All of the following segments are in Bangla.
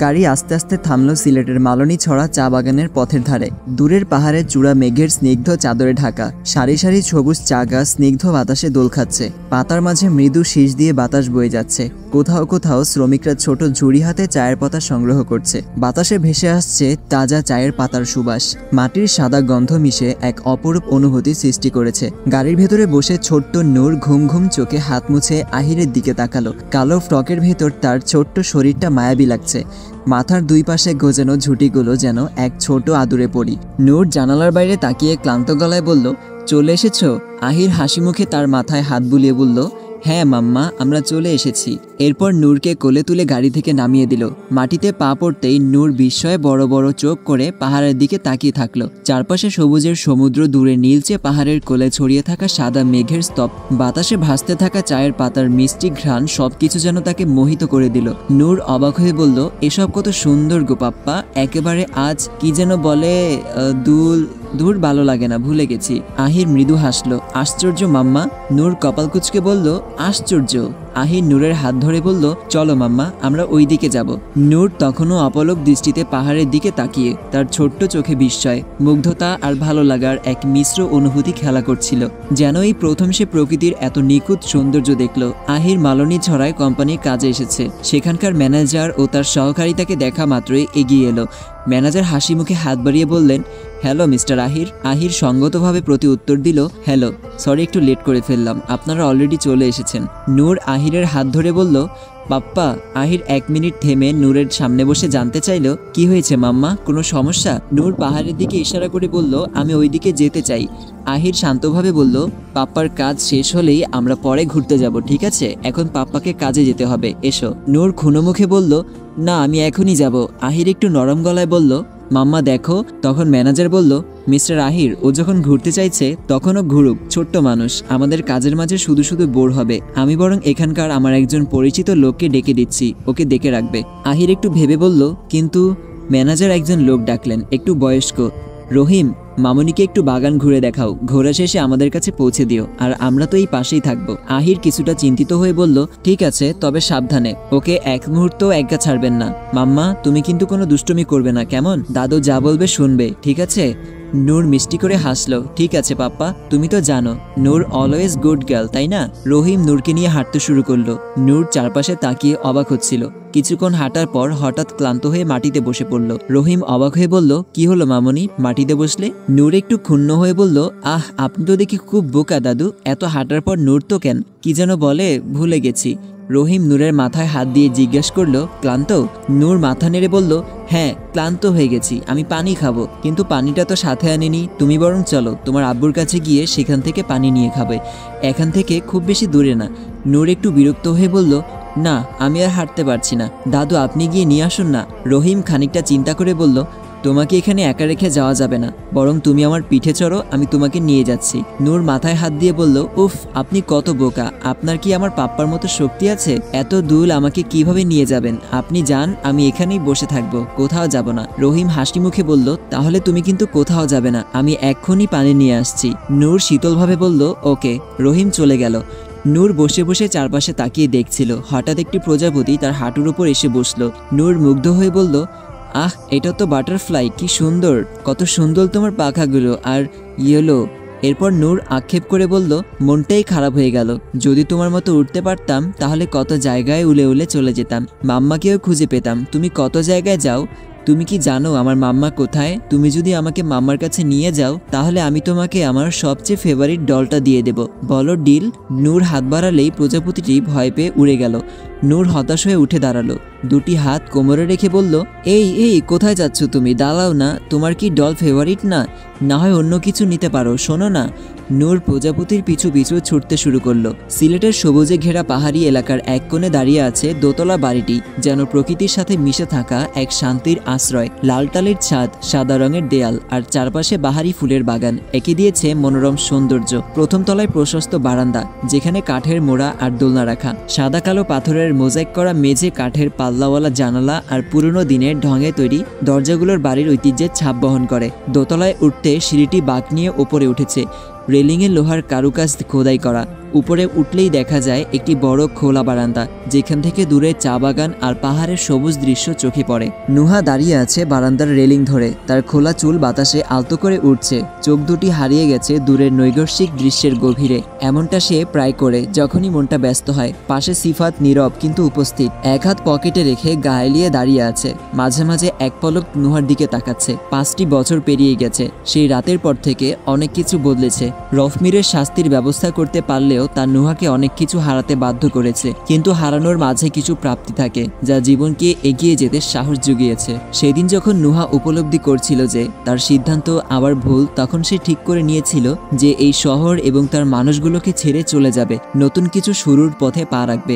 গাড়ি আস্তে আস্তে থামল সিলেটের মালনী ছড়া চা বাগানের পথের ধারে। দূরের পাহাড়ের চূড়া মেঘের স্নিগ্ধ চাদরে ঢাকা, সারি সারি সবুজ চা গাছ স্নিগ্ধ বাতাসে দোল খাচ্ছে। পাতার মাঝে মৃদু শীষ দিয়ে বাতাস বয়ে যাচ্ছে। কোথাও কোথাও শ্রমিকরা ছোট ঝুড়ি হাতে চায়ের পাতা সংগ্রহ করছে। বাতাসে ভেসে আসছে তাজা চায়ের পাতার সুবাস, মাটির সাদা গন্ধ মিশে এক অপরূপ অনুভূতি সৃষ্টি করেছে। গাড়ির ভেতরে বসে ছোট্ট নূর ঘুম ঘুম চোখে হাত মুছে আহিরের দিকে তাকালো। কালো ফ্রকের ভেতর তার ছোট্ট শরীরটা মায়াবী লাগছে। মাথার দুই পাশে গোজানো ঝুঁটিগুলো যেন এক ছোট আদুরে পড়ি। নূর জানালার বাইরে তাকিয়ে ক্লান্ত গলায় বলল, চলে এসেছো? আহির হাসি মুখে তার মাথায় হাত বুলিয়ে বলল, হ্যাঁ মাম্মা, আমরা চলে এসেছি। এরপর নূরকে কোলে তুলে গাড়ি থেকে নামিয়ে দিল। মাটিতে পা পড়তেই নূর বিস্ময়ে বড় বড় চোখ করে পাহাড়ের দিকে তাকিয়ে থাকলো। চারপাশে সবুজের সমুদ্র, দূরে নীলচে পাহাড়ের কোলে ছড়িয়ে থাকা সাদা মেঘের স্তব, বাতাসে ভাসতে থাকা চায়ের পাতার মিষ্টি ঘ্রাণ সবকিছু যেন তাকে মোহিত করে দিল। নূর অবাক হয়ে বলল, এসব কত সুন্দর গো পাপ্পা, একেবারে আজ কি যেন বলে দূর ভালো লাগে না, ভুলে গেছি। আহির মৃদু হাসলো। আশ্চর্য মাম্মা। নূর কপাল কুঁচকে বলল, আশ্চর্য। আহির নূরের হাত ধরে বলল, চলো মাম্মা, আমরা ওই দিকে যাব। নূর তখনও অপলক দৃষ্টিতে পাহাড়ের দিকে তাকিয়ে, তার ছোট্ট চোখে বিস্ময়, মুগ্ধতা আর ভালো লাগার এক মিশ্র অনুভূতি খেলা করছিল। যেন এই প্রথম সে প্রকৃতির এত নিখুঁত সৌন্দর্য দেখল। আহির মালনী ছড়ায় কোম্পানির কাজে এসেছে। সেখানকার ম্যানেজার ও তার সহকারী তাকে দেখা মাত্রই এগিয়ে এলো। ম্যানেজার হাসি মুখে হাত বাড়িয়ে বললেন, হ্যালো মিস্টার আহির। আহির সঙ্গতভাবে প্রতি উত্তর দিল, হ্যালো, সরি একটু লেট করে ফেললাম, আপনারা অলরেডি চলে এসেছেন। নূর আহিরের হাত ধরে বলল, পাপ্পা। আহির 1 মিনিট থেমে নূরের সামনে বসে জানতে চাইল, কি হয়েছে মাম্মা, কোনো সমস্যা? নূর পাহাড়ের দিকে ইশারা করে বলল, আমি ওই দিকে যেতে চাই। আহির শান্তভাবে বলল, পাপ্পার কাজ শেষ হলেই আমরা পরে ঘুরতে যাব, ঠিক আছে? এখন পাপ্পাকে কাজে যেতে হবে, এসো। নূর খুনোমুখে বলল, না, আমি এখনই যাব। আহির একটু নরম গলায় বলল, মাম্মা দেখো। তখন ম্যানেজার বলল, মিস্টার আহির, ও যখন ঘুরতে চাইছে তখনও ঘুরুক, ছোট্ট মানুষ, আমাদের কাজের মাঝে শুধু শুধু বোর হবে। আমি বরং এখানকার আমার একজন পরিচিত লোককে ডেকে দিচ্ছি, ওকে দেখে রাখবে। আহির একটু ভেবে বলল, কিন্তু? ম্যানেজার একজন লোক ডাকলেন, একটু বয়স্ক। রহিম, মামুনিকে একটু বাগান ঘুরে দেখাও, ঘোরা শেষে আমাদের কাছে পৌঁছে দিও, আর আমরা তো এই পাশেই থাকবো। আহির কিছুটা চিন্তিত হয়ে বলল, ঠিক আছে, তবে সাবধানে, ওকে এক মুহূর্ত একা ছাড়বেন না। মাম্মা, তুমি কিন্তু কোনো দুষ্টুমি করবে না, কেমন? দাদু যা বলবে শুনবে, ঠিক আছে? নূর মিষ্টি করে হাসলো, ঠিক আছে পাপ্পা, তুমি তো জানো নূর অলওয়েজ গুড গার্ল, তাই না? রহিম নূরকে নিয়ে হাঁটতে শুরু করলো। নূর চারপাশে তাকিয়ে অবাক হচ্ছিল। কিছুক্ষণ হাঁটার পর হঠাৎ ক্লান্ত হয়ে মাটিতে বসে পড়ল। রহিম অবাক হয়ে বলল, কি হলো মামনি, মাটিতে বসলে? নূর একটু ক্ষুণ্ণ হয়ে বলল, আপনি তো দেখি খুব বোকা দাদু, এত হাঁটার পর নূর তো কেন, কি যেন বলে, ভুলে গেছি। রহিম নূরের মাথায় হাত দিয়ে জিজ্ঞেস করলো, ক্লান্ত? নূর মাথা নেড়ে বলল, হ্যাঁ, ক্লান্ত হয়ে গেছি, আমি পানি খাবো, কিন্তু পানিটা তো সাথে আনিনি। তুমি বরং চলো, তোমার আব্বুর কাছে গিয়ে সেখান থেকে পানি নিয়ে খাবে, এখান থেকে খুব বেশি দূরে না। নূর একটু বিরক্ত হয়ে বলল, না, আমি আর হাঁটতে পারছি না, দাদু আপনি গিয়ে নিয়ে আসুন না। রহিম খানিকটা চিন্তা করে বলল, তোমাকে এখানে একা রেখে যাওয়া যাবে না, বরং তুমি আমার পিঠে চড়ো, আমি তোমাকে নিয়ে যাচ্ছি। নূর মাথায় হাত দিয়ে বলল, উফ, আপনি কত বোকা, আপনার কি আমার পাপ্পার মতো শক্তি আছে? এত দূর আমাকে কিভাবে নিয়ে যাবেন? আপনি যান, আমি এখানেই বসে থাকবো, কোথাও যাব না। রহিম হাসি মুখে বলল, তাহলে তুমি কিন্তু কোথাও যাবে না, আমি এক্ষুনি পানি নিয়ে আসছি। নূর শীতলভাবে বলল, ওকে। রহিম চলে গেল। নূর বসে বসে চারপাশে তাকিয়ে দেখছিল। হঠাৎ একটি প্রজাপতি তার হাঁটুর উপর এসে বসলো। নূর মুগ্ধ হয়ে বলল, আহ, এটা তো বাটারফ্লাই, কি সুন্দর, কত সুন্দর তোমার পাখাগুলো, আর ইয়েলো। এরপর নূর আক্ষেপ করে বলল, মনটাই খারাপ হয়ে গেল, যদি তোমার মতো উঠতে পারতাম তাহলে কত জায়গায় উলে উলে চলে যেতাম, মাম্মাকেও খুঁজে পেতাম। তুমি কত জায়গায় যাও, তুমি কি জানো আমার মাম্মা কোথায়? তুমি যদি আমাকে মাম্মার কাছে নিয়ে যাও তাহলে আমি তোমাকে আমার সবচেয়ে ফেভারিট ডলটা দিয়ে দেব, বলো ডিল? নূর হাত বাড়ালেই প্রজাপতিটি ভয় পেয়ে উড়ে গেল। নূর হতাশ হয়ে উঠে দাঁড়ালো, দুটি হাত কোমরে রেখে বলল, এই কোথায় যাচ্ছ তুমি? দাঁড়াও না, তোমার কি ডল ফেভারিট না? না হয় অন্য কিছু নিতে পারো, শোনো না। নূর প্রজাপতির পিছু পিছু ছুটতে শুরু করলো। সিলেটের সবুজে ঘেরা পাহাড়ি এলাকার এক কোণে দাঁড়িয়ে আছে দোতলা বাড়িটি, যেন প্রকৃতির সাথে মিশে থাকা এক শান্তির আশ্রয়। লাল টালির ছাদ, সাদা রঙের দেয়াল আর চারপাশে বাহারি ফুলের বাগান এঁকে দিয়েছে মনোরম সৌন্দর্য। প্রথম তলায় প্রশস্ত বারান্দা, যেখানে কাঠের মোড়া আর দোলনা রাখা, সাদা কালো পাথরের মোজাইক করা মেঝে, কাঠের পাল্লাওয়ালা জানালা আর পুরনো দিনের ঢঙে তৈরি দরজাগুলোর বাড়ির ঐতিহ্যের ছাপ বহন করে। দোতলায় উঠতে সিঁড়িটি বাঁক নিয়ে ওপরে উঠেছে। রেলিংয়ে লোহার কারুকাজ খোদাই করা। উপরে উঠলেই দেখা যায় একটি বড় খোলা বারান্দা, যেখান থেকে দূরে চা বাগান আর পাহাড়ের সবুজ দৃশ্য চোখে পড়ে। নুহা দাঁড়িয়ে আছে বারান্দার রেলিং ধরে, তার খোলা চুল বাতাসে আলতো করে উঠছে। চোখ দুটি হারিয়ে গেছে দূরের নৈর্গশিক দৃশ্যের গভীরে। এমনটা সে প্রায় করে যখনই মনটা ব্যস্ত হয়। পাশে সিফাত নীরব কিন্তু উপস্থিত, এক হাত পকেটে রেখে গা এলিয়ে দাঁড়িয়ে আছে। মাঝে মাঝে এক পলক নুহার দিকে তাকাচ্ছে। 5টি বছর পেরিয়ে গেছে। সেই রাতের পর থেকে অনেক কিছু বদলেছে। রফমিরের শাস্তির ব্যবস্থা করতে পারলেও তার নুহাকে অনেক কিছু হারাতে বাধ্য করেছে, কিন্তু হারানোর মাঝে কিছু প্রাপ্তি থাকে যা জীবনকে এগিয়ে যেতে সাহস জুগিয়েছে। সেদিন যখন নুহা উপলব্ধি করছিল যে তার সিদ্ধান্ত আবার ভুল, তখন সে ঠিক করে নিয়েছিল যে এই শহর এবং তার মানুষগুলোকে ছেড়ে চলে যাবে, নতুন কিছু শুরুর পথে পা রাখবে,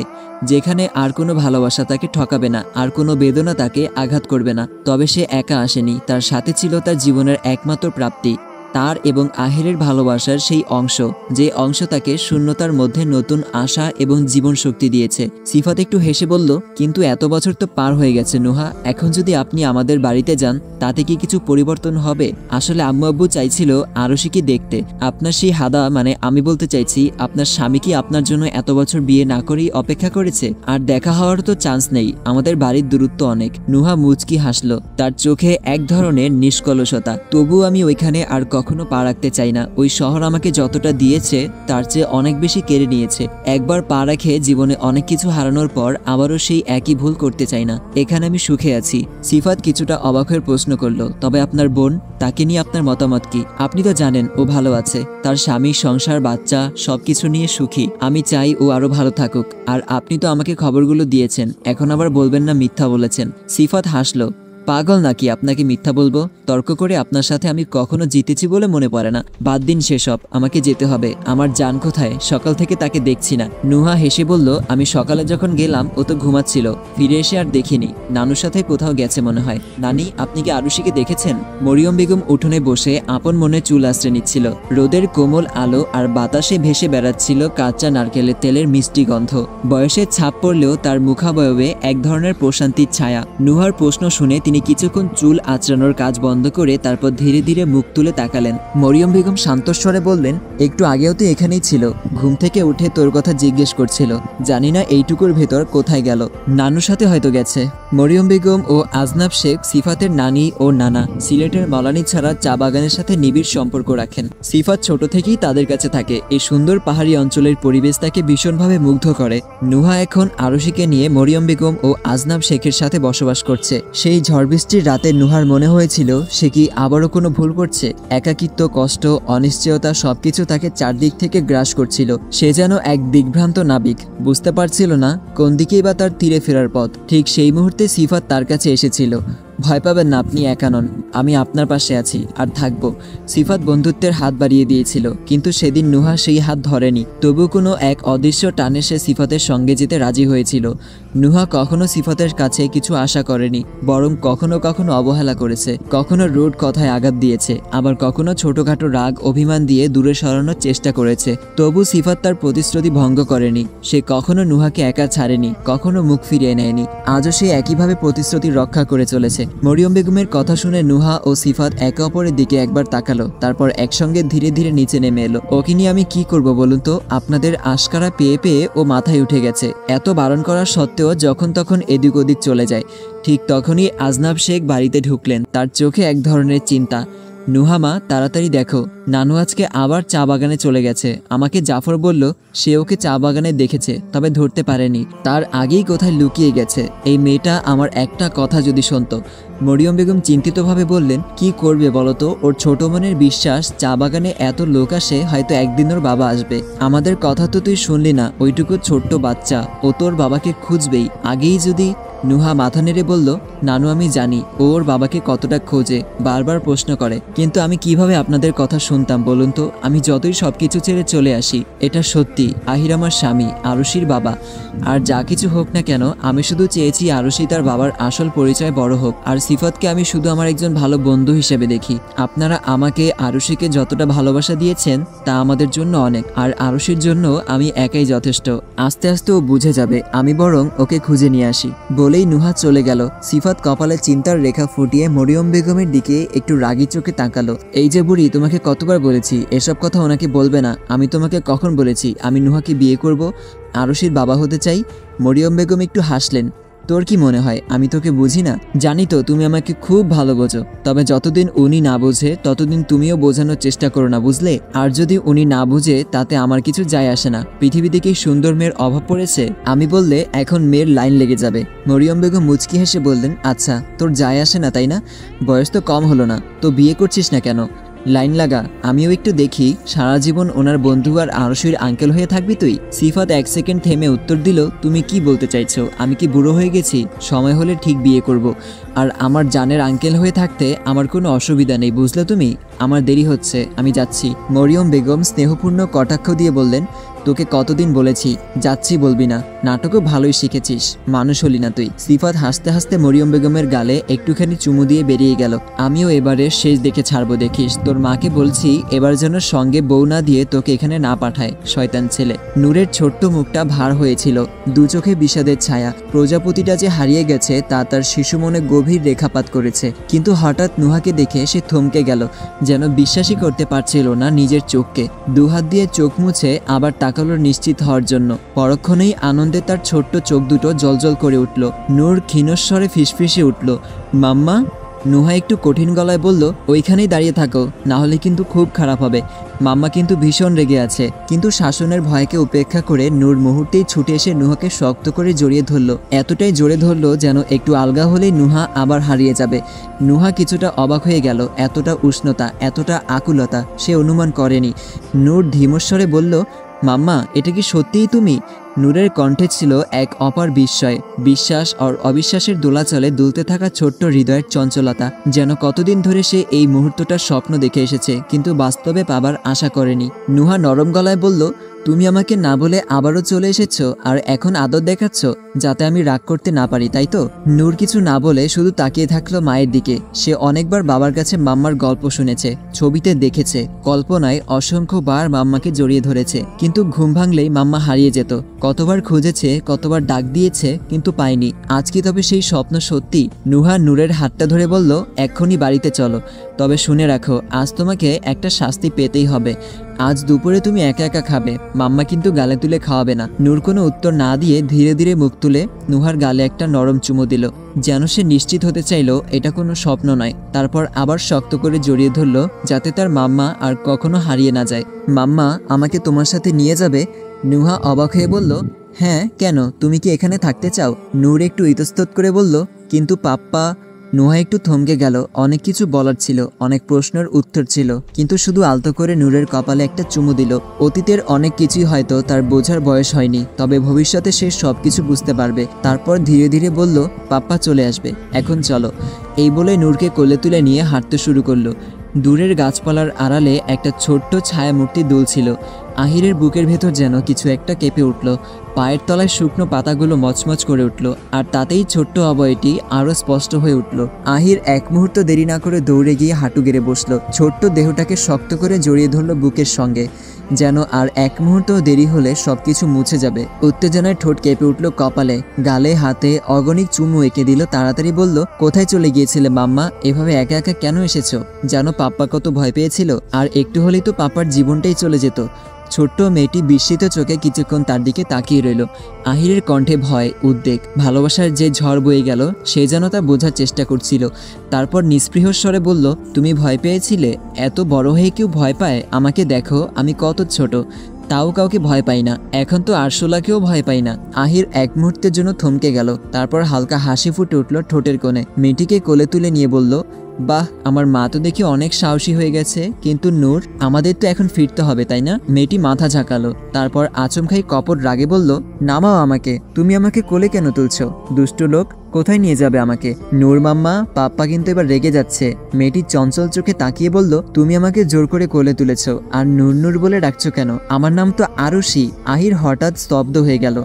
যেখানে আর কোনো ভালোবাসা তাকে ঠকাবে না, আর কোনো বেদনা তাকে আঘাত করবে না। তবে সে একা আসেনি, তার সাথে ছিল তার জীবনের একমাত্র প্রাপ্তি, তার এবং আহিরের ভালোবাসার সেই অংশ, যে অংশ তাকে শূন্যতার মধ্যে নতুন আশা এবং জীবন শক্তি দিয়েছে। সিফাত একটু হেসে বলল, কিন্তু এত বছর তো পার হয়ে গেছে নুহা, এখন যদি আপনি আমাদের বাড়িতে যান তাতে কি কিছু পরিবর্তন হবে? আসলে আম্মু আব্বু চাইছিল আরশিকে দেখতে। আপনার সেই হাদা, মানে আমি বলতে চাইছি আপনার স্বামী কি আপনার জন্য এত বছর বিয়ে না করেই অপেক্ষা করেছে? আর দেখা হওয়ার তো চান্স নেই, আমাদের বাড়ির দূরত্ব অনেক। নুহা মুচকি হাসলো, তার চোখে এক ধরনের নিষ্কলুষতা। তবু আমি ওইখানে আর কখনো পা রাখতে চাই না। ওই শহর আমাকে যতটা দিয়েছে তার চেয়ে অনেক বেশি কেড়ে নিয়েছে। একবার পা রাখে জীবনে অনেক কিছু হারানোর পর আবারও সেই একই ভুল করতে চাই না। এখানে আমি সুখে আছি। সিফাত কিছুটা অবাক হয়ে প্রশ্ন করলো, তবে আপনার বোন, তাকে নিয়ে আপনার মতামত কি? আপনি তো জানেন ও ভালো আছে, তার স্বামী, সংসার, বাচ্চা সবকিছু নিয়ে সুখী। আমি চাই ও আরো ভালো থাকুক। আর আপনি তো আমাকে খবরগুলো দিয়েছেন, এখন আবার বলবেন না মিথ্যা বলেছেন। সিফাত হাসলো, পাগল নাকি আপনাকে মিথ্যা বলবো? তর্ক করে আপনার সাথে আমি কখনো জিতেছি বলে মনে পড়ে না। বাদ দিন সেসব, আমাকে যেতে হবে। আমার জান কোথায়? সকাল থেকে তাকে দেখছি না। নুহা হেসে বলল, আমি সকালে যখন গেলাম ও তো ঘুমাচ্ছিল, ফিরে এসে আর দেখিনি। নানুর সাথে কোথাও গেছে মনে হয়। নানি, আপনি কি আরুষিকে দেখেছেন? মরিয়ম বেগম উঠোনে বসে আপন মনে চুল আশ্রে নিচ্ছিল। রোদের কোমল আলো আর বাতাসে ভেসে বেড়াচ্ছিল কাঁচা নারকেলের তেলের মিষ্টি গন্ধ। বয়সের ছাপ পড়লেও তার মুখাবয়বে এক ধরনের প্রশান্তির ছায়া। নুহার প্রশ্ন শুনে তিনি কিছুক্ষণ চুল আঁচড়ানোর কাজ বন্ধ করে তারপর ধীরে ধীরে মুখ তুলে তাকালেন। মরিয়ম বেগম শান্তস্বরে বললেন, একটু আগেও তো এখানেই ছিল, ঘুম থেকে উঠে তোর কথা জিজ্ঞেস করছিল। জানি না এইটুকুর ভেতর কোথায় গেল। নানুর সাথে হয়তো গেছে। মরিয়ম বেগম ও আজনাব শেখ সিফাতের নানি ও নানা। সিলেটের মালানি ছাড়া চা বাগানের সাথে নিবিড় সম্পর্ক রাখেন। সিফাত ছোট থেকেই তাদের কাছে থাকে। এই সুন্দর পাহাড়ি অঞ্চলের পরিবেশ তাকে ভীষণভাবে মুগ্ধ করে। নুহা এখন আরশিকে নিয়ে মরিয়ম বেগম ও আজনাব শেখের সাথে বসবাস করছে। সেই ঝড়বৃষ্টির রাতে নুহার মনে হয়েছিল সে কি আবারও কোনো ভুল করছে। একাকিত্ব, কষ্ট, অনিশ্চয়তা সবকিছু তাকে চারদিক থেকে গ্রাস করছিল। সে যেন এক দিগ্ভ্রান্ত নাবিক, বুঝতে পারছিল না কোন দিকেই বা তার তীরে ফেরার পথ। ঠিক সেই মুহূর্তে সিফাত তার কাছে এসেছিল। ভয় পাবেন না, আপনি একা নন, আমি আপনার পাশে আছি আর থাকবো। সিফাত বন্ধুত্বের হাত বাড়িয়ে দিয়েছিল, কিন্তু সেদিন নুহা সেই হাত ধরেনি। তবু কোনো এক অদৃশ্য টানে সে সিফাতের সঙ্গে যেতে রাজি হয়েছিল। নুহা কখনো সিফাতের কাছে কিছু আশা করেনি, বরং কখনো কখনো অবহেলা করেছে, কখনো রুড কথায় আঘাত দিয়েছে, আবার কখনো ছোটখাটো রাগ অভিমান দিয়ে দূরে সরানোর চেষ্টা করেছে। তবু সিফাত তার প্রতিশ্রুতি ভঙ্গ করেনি। সে কখনো নুহাকে একা ছাড়েনি, কখনো মুখ ফিরিয়ে নেয়নি। আজও সে একইভাবে প্রতিশ্রুতি রক্ষা করে চলেছে। মরিয়ম বেগমের কথা শুনে নুহা ও সিফাত একে অপরের দিকে একবার তাকালো, তারপর একসঙ্গে ধীরে ধীরে নিচে নেমে এলো। ওকে নিয়ে আমি কি করব বলুন তো? আপনাদের আশকারা পেয়ে পেয়ে ও মাথায় উঠে গেছে। এত বারণ করার সত্ত্বেও যখন তখন এদিক ওদিক চলে যায়। ঠিক তখনই আজনাব শেখ বাড়িতে ঢুকলেন। তার চোখে এক ধরনের চিন্তা। নুহামা, তাড়াতাড়ি দেখো, নানু আজকে আবার চা বাগানে চলে গেছে। আমাকে জাফর বলল সে ওকে চা বাগানে দেখেছে, তবে ধরতে পারেনি। তার আগেই কোথায় লুকিয়ে গেছে। এই মেয়েটা আমার একটা কথা যদি শুনতো। মরিয়ম বেগম চিন্তিতভাবে বললেন, কি করবে বলতো? ওর ছোট মনের বিশ্বাস চা বাগানে এত লোক আসে, হয়তো একদিন ওর বাবা আসবে। আমাদের কথা তো তুই শুনলি না, ওইটুকু ছোট্ট বাচ্চা, ও তোর বাবাকে খুঁজবেই। আগেই যদি। নুহা মাথা নেড়ে বলল, নানু আমি জানি ও ওর বাবাকে কতটা খোঁজে, বারবার প্রশ্ন করে, কিন্তু আমি কিভাবে আপনাদের কথা শুনতাম বলুন তো? আমি যতই সবকিছু ছেড়ে চলে আসি, এটা সত্যি। আহির আমার স্বামী, আরুষির বাবা। আর যা কিছু হোক না কেন, আমি শুধু চেয়েছি আরুষি তার বাবার আসল পরিচয় বড় হোক। আর সিফাতকে আমি শুধু আমার একজন ভালো বন্ধু হিসেবে দেখি। আপনারা আমাকে, আরুষিকে যতটা ভালোবাসা দিয়েছেন তা আমাদের জন্য অনেক। আর আরুষির জন্য আমি একাই যথেষ্ট। আস্তে আস্তে ও বুঝে যাবে। আমি বরং ওকে খুঁজে নিয়ে আসি। বলেই নুহা চলে গেল। সিফাত কপালে চিন্তার রেখা ফুটিয়ে মরিয়ম বেগমের দিকে একটু রাগী চোখে তাকালো। এই যে বুড়ি, তোমাকে কতবার বলেছি এসব কথা ওনাকে বলবে না। আমি তোমাকে কখন বলেছি আমি নুহাকে বিয়ে করব, আরশির বাবা হতে চাই? মরিয়ম বেগম একটু হাসলেন। তোর কি মনে হয় আমি তোকে বুঝি না? জানি তো তুমি আমাকে খুব ভালো বোঝো, তবে যতদিন উনি না বোঝে ততদিন তুমিও বোঝানোর চেষ্টা করো না, বুঝলে? আর যদি উনি না বুঝে তাতে আমার কিছু যায় আসে না। পৃথিবীতে কি সুন্দর মেয়ের অভাব পড়েছে? আমি বললে এখন মেয়ের লাইন লেগে যাবে। মরিয়ম বেগম মুচকি হেসে বললেন, আচ্ছা তোর যায় আসে না তাই না? বয়স তো কম হলো না, তো বিয়ে করছিস না কেন? লাইন লাগা, আমিও একটু দেখি সারা জীবন ওনার বন্ধু আর আরশির আঙ্কেল হয়ে থাকবি তুই? সিফাত এক সেকেন্ড থেমে উত্তর দিল, তুমি কি বলতে চাইছো? আমি কি বুড়ো হয়ে গেছি? সময় হলে ঠিক বিয়ে করব। আর আমার জানের আঙ্কেল হয়ে থাকতে আমার কোনো অসুবিধা নেই, বুঝলে তুমি? আমার দেরি হচ্ছে, আমি যাচ্ছি। মরিয়ম বেগম স্নেহপূর্ণ কটাক্ষ দিয়ে বললেন, তোকে কতদিন বলেছি যাচ্ছি বলবি না? নাটকও ভালোই শিখেছিস, মানুষ হলি না তুই। সিফাত হাসতে হাসতে মরিয়ম বেগমের গালে একটুখানি চুমু দিয়ে বেরিয়ে গেল। আমিও এবারে শেষ দেখে ছাড়বো দেখিস। তোর মাকে বলছি এবার যেন সঙ্গে বউ না দিয়ে তোকে এখানে না পাঠায়, শয়তান ছেলে। নূরের ছোট্ট মুখটা ভার হয়েছিল, দু চোখে বিষাদের ছায়া। প্রজাপতিটা যে হারিয়ে গেছে তা তার শিশু মনে গভীর রেখাপাত করেছে। কিন্তু হঠাৎ নুহাকে দেখে সে থমকে গেল, যেন বিশ্বাসই করতে পারছিল না নিজের চোখকে। দুহাত দিয়ে চোখ মুছে আবার তাকালো নিশ্চিত হওয়ার জন্য। পরক্ষণেই আনন্দে তার ছোট্ট চোখ দুটো জলজল করে উঠল। নূর ক্ষীণস্বরে ফিসফিসে উঠল, মাম্মা। নুহা একটু কঠিন গলায় বলল, ওইখানেই দাঁড়িয়ে থাকো, না হলে কিন্তু খুব খারাপ হবে। মাম্মা কিন্তু ভীষণ রেগে আছে। কিন্তু শাসনের ভয়কে উপেক্ষা করে নূর মুহূর্তেই ছুটে এসে নুহাকে শক্ত করে জড়িয়ে ধরল। এতটাই জোরে ধরল যেন একটু আলগা হলেই নুহা আবার হারিয়ে যাবে। নুহা কিছুটা অবাক হয়ে গেল, এতটা উষ্ণতা, এতটা আকুলতা সে অনুমান করেনি। নূর ধীমস্বরে বলল, মাম্মা এটা কি সত্যিই তুমি? নূরের কণ্ঠে ছিল এক অপার বিস্ময়, বিশ্বাস আর অবিশ্বাসের দোলাচলে দুলতে থাকা ছোট্ট হৃদয়ের চঞ্চলতা। যেন কতদিন ধরে সে এই মুহূর্তটার স্বপ্ন দেখে এসেছে, কিন্তু বাস্তবে পাবার আশা করেনি। নুহা নরম গলায় বলল, তুমি আমাকে না বলে আবারও চলে এসেছো আর এখন আদর দেখাচ্ছ যাতে আমি রাগ করতে না পারি, তাই তো? নূর কিছু না বলে শুধু তাকিয়ে থাকলো মায়ের দিকে। সে অনেকবার বাবার কাছে মাম্মার গল্প শুনেছে, ছবিতে দেখেছে, কল্পনায় অসংখ্যবার মাম্মাকে জড়িয়ে ধরেছে, কিন্তু ঘুম ভাঙলেই মাম্মা হারিয়ে যেত। কতবার খুঁজেছে, কতবার ডাক দিয়েছে, কিন্তু পায়নি। আজ কি তবে সেই স্বপ্ন সত্যি? নুহা নূরের হাতটা ধরে বলল, এক্ষুনি বাড়িতে চলো। তবে শুনে রাখো, আজ তোমাকে একটা শাস্তি পেতেই হবে। আজ দুপুরে তুমি একা একা খাবে, মাম্মা কিন্তু গালে তুলে খাওয়াবে না। নূর কোনো উত্তর না দিয়ে ধীরে ধীরে মুখ তুলে নুহার গালে একটা নরম চুমু দিল, যেন সে নিশ্চিত হতে চাইল এটা কোনো স্বপ্ন নয়। তারপর আবার শক্ত করে জড়িয়ে ধরল, যাতে তার মাম্মা আর কখনো হারিয়ে না যায়। মাম্মা আমাকে তোমার সাথে নিয়ে যাবে? নুহা অবাক হয়ে বলল, হ্যাঁ, কেন, তুমি কি এখানে থাকতে চাও? নূর একটু ইতস্তত করে বলল, কিন্তু পাপ্পা। নুহা একটু থমকে গেল। অনেক কিছু বলার ছিল, অনেক প্রশ্নের উত্তর ছিল, কিন্তু শুধু আলতো করে নূরের কপালে একটা চুমু দিল। অতীতের অনেক কিছুই হয়তো তার বোঝার বয়স হয়নি, তবে ভবিষ্যতে সে সবকিছু বুঝতে পারবে। তারপর ধীরে ধীরে বলল, পাপ্পা চলে আসবে, এখন চলো। এই বলে নূরকে কোলে তুলে নিয়ে হাঁটতে শুরু করলো। দূরের গাছপালার আড়ালে একটা ছোট্ট ছায়া মূর্তি দুলছিল। আহিরের বুকের ভেতর যেন কিছু একটা কেঁপে উঠল। পায়ের তলায় শুকনো পাতাগুলো মচমচ করে উঠল, আর তাতেই ছোট্ট অবয়টি আরও স্পষ্ট হয়ে উঠল। আহির এক মুহূর্ত দেরি না করে দৌড়ে গিয়ে হাঁটু গেড়ে বসল। ছোট্ট দেহটাকে শক্ত করে জড়িয়ে ধরল বুকের সঙ্গে, যেন আর এক মুহূর্ত দেরি হলে সবকিছু মুছে যাবে। উত্তেজনায় ঠোঁট কেঁপে উঠল কপালে, গালে হাতে অগণিক চুমু এঁকে দিল। তাড়াতাড়ি বলল, কোথায় চলে গিয়েছিলে মাম্মা? এভাবে একা একা কেন এসেছো? জানো পাপ্পা কত ভয় পেয়েছিল? আর একটু হলেই তো পাপ্পার জীবনটাই চলে যেত। ছোট্ট মেয়েটি বিস্মিত চোখে কিছুক্ষণ তার দিকে তাকিয়ে রইল। আহিরের কণ্ঠে ভয়, উদ্বেগ, ভালোবাসার যে ঝড় বয়ে গেল সে যেন তা বোঝার চেষ্টা করছিল। তারপর নিস্পৃহ স্বরে বলল, তুমি ভয় পেয়েছিলে? এত বড় হয়ে কেউ ভয় পায়? আমাকে দেখো, আমি কত ছোট, তাও কাউকে ভয় পাই না। এখন তো আরশোলাকেও ভয় পাই না। আহির এক মুহূর্তের জন্য থমকে গেল, তারপর হালকা হাসি ফুটে উঠল ঠোঁটের কোণে। মেয়েটিকে কোলে তুলে নিয়ে বলল, বাহ, আমার মা তো দেখি অনেক সাহসী হয়ে গেছে। কিন্তু নূর, আমাদের তো এখন ফিরতে হবে, তাই না? মেয়েটি মাথা ঝাঁকালো, তারপর আচমকাই কপট রাগে বলল, নামাও আমাকে। তুমি আমাকে কোলে কেন তুলছো? দুষ্টু লোক, কোথায় নিয়ে যাবে আমাকে? নূর মাম্মা, পাপ্পা কিন্তু এবার রেগে যাচ্ছে। মেয়েটি চঞ্চল চোখে তাকিয়ে বলল, তুমি আমাকে জোর করে কোলে তুলেছো, আর নূর নূর বলে ডাকছো কেন? আমার নাম তো আরুষি। আহির হঠাৎ স্তব্ধ হয়ে গেল,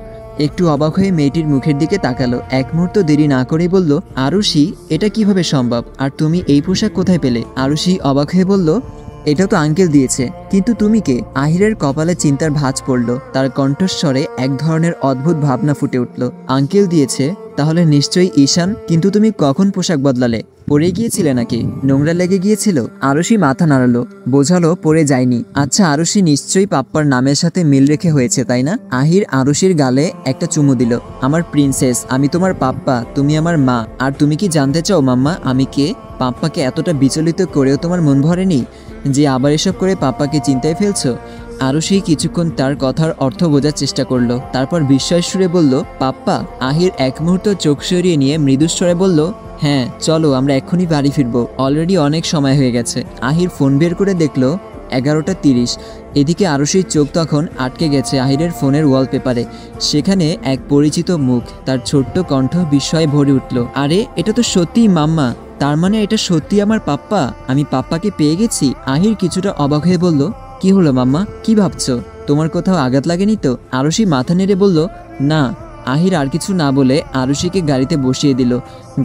একটু অবাক হয়ে মেয়েটির মুখের দিকে তাকালো। এক মুহূর্ত দেরি না করেই বলল, আরুষি, এটা কিভাবে সম্ভব? আর তুমি এই পোশাক কোথায় পেলে? আরুষি অবাক হয়ে বলল, এটা তো আঙ্কেল দিয়েছে। কিন্তু তুমি কে? আহিরের কপালে চিন্তার ভাঁজ পড়ল। তার কণ্ঠস্বরে এক ধরনের অদ্ভুত ভাবনা ফুটে উঠল। আঙ্কেল দিয়েছে, তাহলে নিশ্চয়ই ঈশান। কিন্তু তুমি কখন পোশাক বদলালে? পড়ে গিয়েছিলে নাকি? নোংরা লেগে গিয়েছিল? আরুষি মাথা নাড়ালো, বোঝালো পড়ে যায়নি। আচ্ছা, আরুষি নিশ্চয়ই পাপ্পার নামের সাথে মিল রেখে হয়েছে, তাই না? আহির আরুষির গালে একটা চুমু দিল। আমার প্রিন্সেস, আমি তোমার পাপ্পা, তুমি আমার মা। আর তুমি কি জানতে চাও মাম্মা আমি কে? পাপ্পাকে এতটা বিচলিত করেও তোমার মন ভরেনি যে আবার এসব করে পাপ্পাকে চিন্তায় ফেলছো? আরুষি কিছুক্ষণ তার কথার অর্থ বোঝার চেষ্টা করলো, তারপর বিস্ময় সুরে বলল, পাপ্পা? আহির এক মুহূর্ত চোখ সরিয়ে নিয়ে মৃদুস্বরে বলল, হ্যাঁ চলো, আমরা এক্ষুনি বাড়ি ফিরবো, অলরেডি অনেক সময় হয়ে গেছে। আহির ফোন বের করে দেখলো 11:30। এদিকে আরুষির চোখ তখন আটকে গেছে আহিরের ফোনের ওয়ালপেপারে। সেখানে এক পরিচিত মুখ, তার ছোট্ট কণ্ঠ বিস্ময়ে ভরে উঠল। আরে, এটা তো সত্যিই মাম্মা। তার মানে এটা সত্যি আমার পাপ্পা? আমি পাপ্পাকে পেয়ে গেছি। আহির কিছুটা অবাক হয়ে বলল, কি হলো মাম্মা, কি ভাবছো? তোমার কোথাও আঘাত লাগেনি তো? আরুষি মাথা নেড়ে বলল, না। আহির আর কিছু না বলে আরুষিকে গাড়িতে বসিয়ে দিল।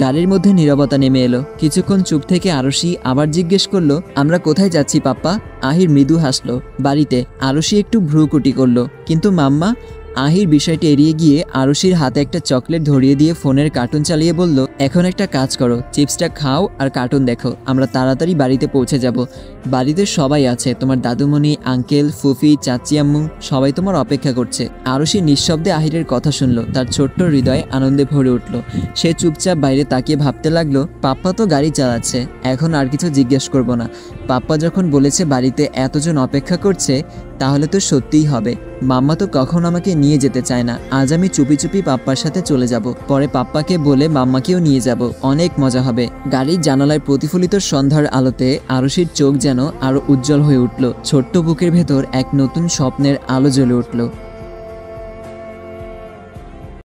গাড়ির মধ্যে নীরবতা নেমে এলো। কিছুক্ষণ চুপ থেকে আরুষি আবার জিজ্ঞেস করলো, আমরা কোথায় যাচ্ছি পাপ্পা? আহির মৃদু হাসলো, বাড়িতে। আরুষি একটু ভ্রুকুটি করলো, কিন্তু মাম্মা? আহির বিষয়টি এড়িয়ে গিয়ে আরুষির হাতে একটা চকলেট ধরিয়ে দিয়ে ফোনের কার্টুন চালিয়ে বলল, এখন একটা কাজ করো, চিপসটা খাও আর কার্টুন দেখো, আমরা তাড়াতাড়ি বাড়িতে পৌঁছে যাব। বাড়িতে সবাই আছে, তোমার দাদুমণি, আঙ্কেল, ফুফি, চাচি আম্মু, সবাই তোমার অপেক্ষা করছে। আরুষি নিঃশব্দে আহিরের কথা শুনলো, তার ছোট্ট হৃদয় আনন্দে ভরে উঠল। সে চুপচাপ বাইরে তাকিয়ে ভাবতে লাগলো, পাপ্পা তো গাড়ি চালাচ্ছে, এখন আর কিছু জিজ্ঞেস করব না। পাপ্পা যখন বলেছে বাড়িতে এতজন অপেক্ষা করছে, তাহলে তো সত্যিই হবে। মাম্মা তো কখন আমাকে নিয়ে যেতে চায় না। আজ আমি চুপি চুপি পাপ্পার সাথে চলে যাব, পরে পাপ্পাকে বলে মাম্মাকেও নিয়ে যাব, অনেক মজা হবে। গাড়ির জানালায় প্রতিফলিত সন্ধ্যার আলোতে আরুষির চোখ যেন আরো উজ্জ্বল হয়ে উঠল। ছোট্ট বুকের ভেতর এক নতুন স্বপ্নের আলো জ্বলে উঠল।